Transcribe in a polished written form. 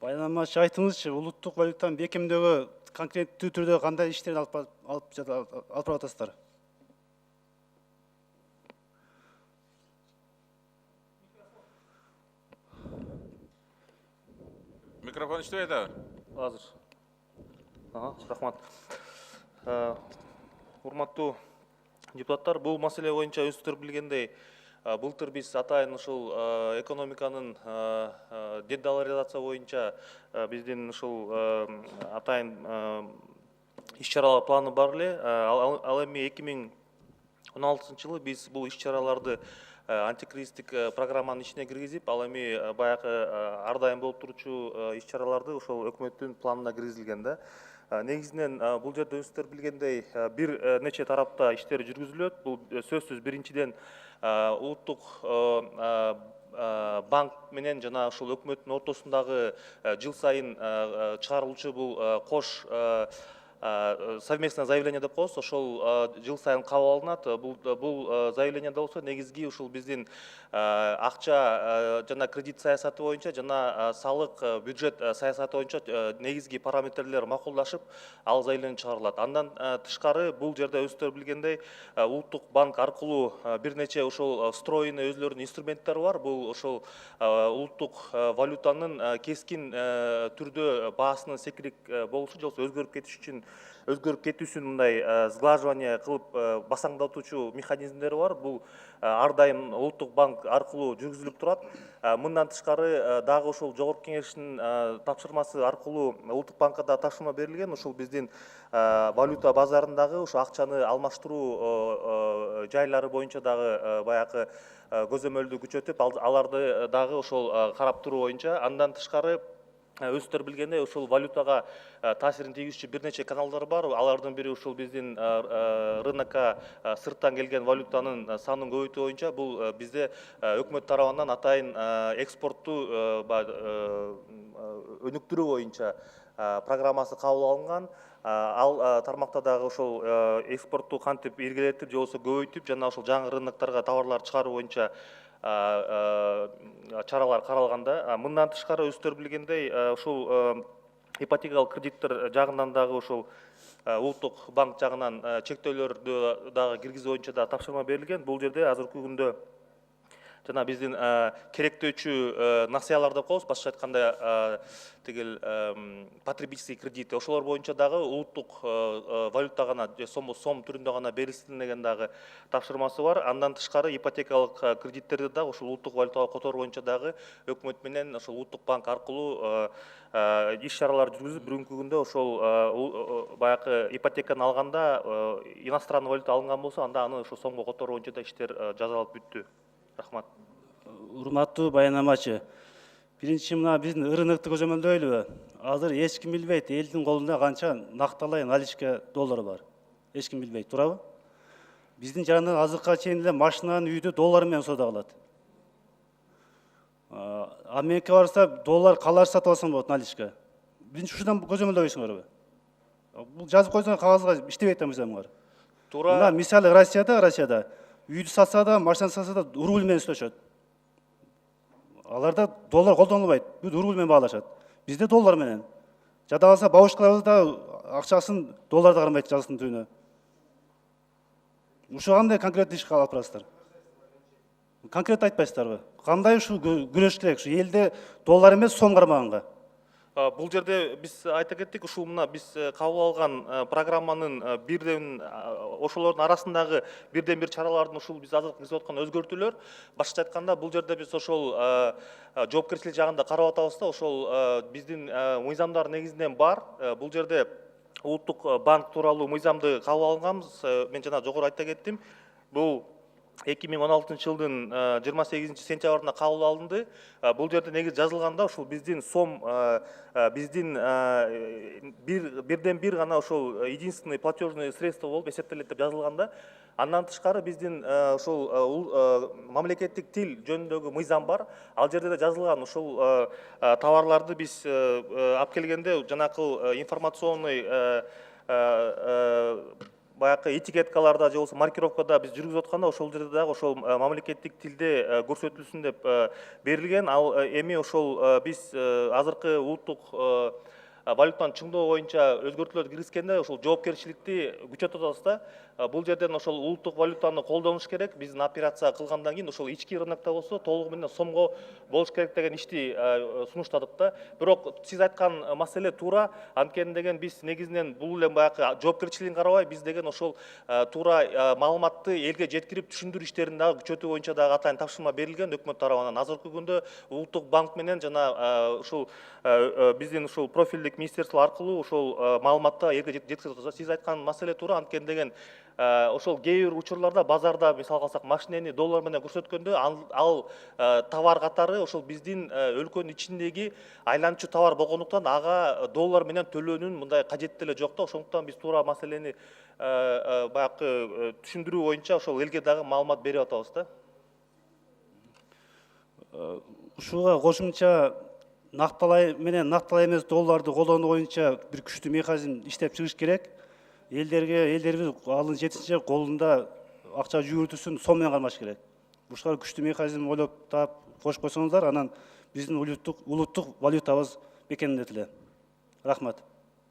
Bayrambaşı айтыңызчы, улуттук валютаны бекемдөөгө конкреттүү түрдө кандай иштерди алып баратасыздар? Микрофон иштебейт. Азыр. Рахмат. Урматтуу депутаттар, бул маселе боюнча өздөрү билгендей, былтыр биз атайын ушул экономиканын дедоларизация боюнча биздин ушул атайын иш-чаралар планы бар эле. Ал эми 2016 жылы биз бул иш-чараларды антикризистик программанын ичине киргизип, ал эми баягы ар дайым болуп турчу иш-чараларды ошол өкмөттүн планына киргизилген да. Негизинен бул жерде өздөрү билгендей бир нече тарапта иштер жүргүзүлөт. Бул сөзсүз биринчиден улуттук банк менен жана ушул өкмөттүн ортосундагы жыл сайын чыгарылчу бул кош совместное заявление деп коебуз, ошол жыл сайын кабыл алынат. Бул заявлениеде болсо негизги ушул биздин акча жана кредит саясаты боюнча жана салык бюджет саясаты боюнча негизги параметрлер макулдашып, ал заявление чыгарылат. Андан тышкары бул жерде өздөрү билгендей улуттук банк аркылуу бир нече ошол встроенный өзлөрүнүн инструменттери бар. Бул ошол улуттук валютанын кескин түрдө баасынын секирек болушу же болбосо өзгөрүп кетүүсүн мындай сглаживание кылып басаңдатуучу механизмдери бар. Бул ар дайым улуттук банк аркылуу жүргүзүлүп турат. Мындан тышкары дагы ошол жогорку кеңештин тапшырмасы аркылуу улуттук банкка да тапшырма берилген. Ошол биздин валюта базарындагы ошо акчаны алмаштыруу жайлары боюнча дагы баягы көзөмөлдү күчөтүп, аларды дагы ошол карап туруу боюнча. Андан тышкары өздөрү билгендей ушул валютага таасирин тийгизүүчү бир нече каналдар бар. Алардын бири ушул биздин рынокко сырттан келген валютанын санын көбөйтүү боюнча бул бизде өкмөт тарабынан атайын экспортту өнүктүрүү боюнча программасы кабыл алынган. Ал тармакта дагы ошол экспортту кантип илгерилетип же болбосо көбөйтүп жана ошол жаңы рынокторго товарлар чыгаруу боюнча чаралар каралганда. Мындан тышкары өздөрү билгендей ушул ипотекалык кредиттер жагынан дагы ушул улуттук банк жагынан чектөөлөрдү дагы киргизүү боюнча да тапшырма берилген. Бул жерде азыркы күндө жана биздин керектөөчү насыялар деп коебуз, башкача айтканда тигил потребительский кредит, ошолор боюнча дагы улуттук валюта гана же сом түрүндө гана берилсин деген дагы тапшырмасы бар. Андан тышкары ипотекалык кредиттерди дагы ушул улуттук валютага которуу боюнча дагы өкмөт менен ошол улуттук банк аркылуу иш-чаралар жүргүзүп, бүгүнкү күндө ошол баягы ипотеканы алганда иностранный валюта алынган болсо, анда аны ошо сомго которуу боюнча да иштер жасалып бүттү. Рахмат. Урматтуу баяндамачы, биринчи мына биздин рынокты көзөмөлдөйлүбү? Азыр эч ким билбейт, элдин колунда канча накталай наличка доллар бар. Эч ким билбейт, туурабы? Биздин жарандар азыркыга чейин эле машинаны, үйдү доллар менен соода кылат. Америкага барса доллар калаш сатып алсаң болот, наличка. Биринчи ушудан көзөмөлдөбөйсүңөрбү? Бул жазып койсоң кагазга иштебейт да мыйзамыңар. Туура. Мына мисалы Россияда үйдү сатса да, машина сатса да рубль менен өтөшөт. Аларда доллар колдонулбайт, рубль менен баалашат. Бизде доллар менен. Жада калса бабушкаларыбыз да акчасын долларда кармайт жаздын түнүнө. Ушуга кандай конкреттүү иш алып барасыздар? Конкрет айтпайсыздарбы? Кандай ушу күрөш керек? Ушу элде доллар эмес, сом кармаганга. Бул жерде биз айта кеттик, ушул мына биз кабыл алган программанын бирден ошолордун арасындагы бирден бир чаралардын ушул биз азыр киргизип аткан өзгөртүүлөр. Башкача айтканда бул жерде биз ошол жоопкерчилик жагында карап атабыз да, ошол биздин мыйзамдар негизинен бар. Бул жерде улуттук банк тууралуу мыйзамды кабыл алганбыз. Мен жана жогору айта кеттим. Бул 2016 жылдын 28 сентябрында кабыл алынды. Бул жерде негизи жазылганда ушул биздин сом биздин бирден бир гана ошол единственный платежный средство болуп эсептелет деп жазылганда. Андан тышкары биздин ошол мамлекеттик тил жөнүндөгү мыйзам бар. Ал жерде да жазылган ушул товарларды биз алып келгенде жанакыл информационный баягы этикеткаларда же болбосо маркировкада биз жүргүзүп атканда ошол жерде дагы ошол мамлекеттик тилде көрсөтүлсүн деп берилген. Ал эми ошол биз азыркы улуттук валютаны чыңдоо боюнча өзгөртүүлөрдү киргизгенде ошол жоопкерчиликти күчөтүп атабыз да. Бул жерден ошол улуттук валютаны колдонуш керек. Биздин операция кылгандан кийин ошол ички рынокто болсо толугу менен сомго болуш керек деген ишти сунуштадык да. Бирок сиз айткан маселе туура. Анткени деген биз негизинен бул эле баягы жоопкерчилигин карабай, биз деген ошол туура маалыматты элге жеткирип түшүндүрүү иштерин дагы күчөтүү боюнча дагы атайын тапшырма берилген өкмөт тарабынан. Азыркы күндө улуттук банк менен жана ушул биздин ушул профилдик министерство аркылуу ошол маалыматты элге жеткизип атабыз. Сиз айткан маселе туура. Анткени деген ошол кээ бир учурларда базарда мисалга алсак машинени доллар менен көрсөткөндө ал товар катары ошол биздин өлкөнүн ичиндеги айланчу товар болгондуктан ага доллар менен төлөөнүн мындай кажети деле жок да. Ошондуктан биз туура маселени баягы түшүндүрүү боюнча ошол элге дагы маалымат берип атабыз да. Ушуга кошумча накталай менен накталай эмес долларды колдонуу боюнча бир күчтүү механизм иштеп чыгыш керек. Элдерибиз алын жетинче колунда акча жүгүртүүсүн сом менен кармаш керек. Ушуга күчтүү механизм ойлоп таап кошуп койсоңуздар, анан биздин улуттук валютабыз бекемдетилет. Рахмат.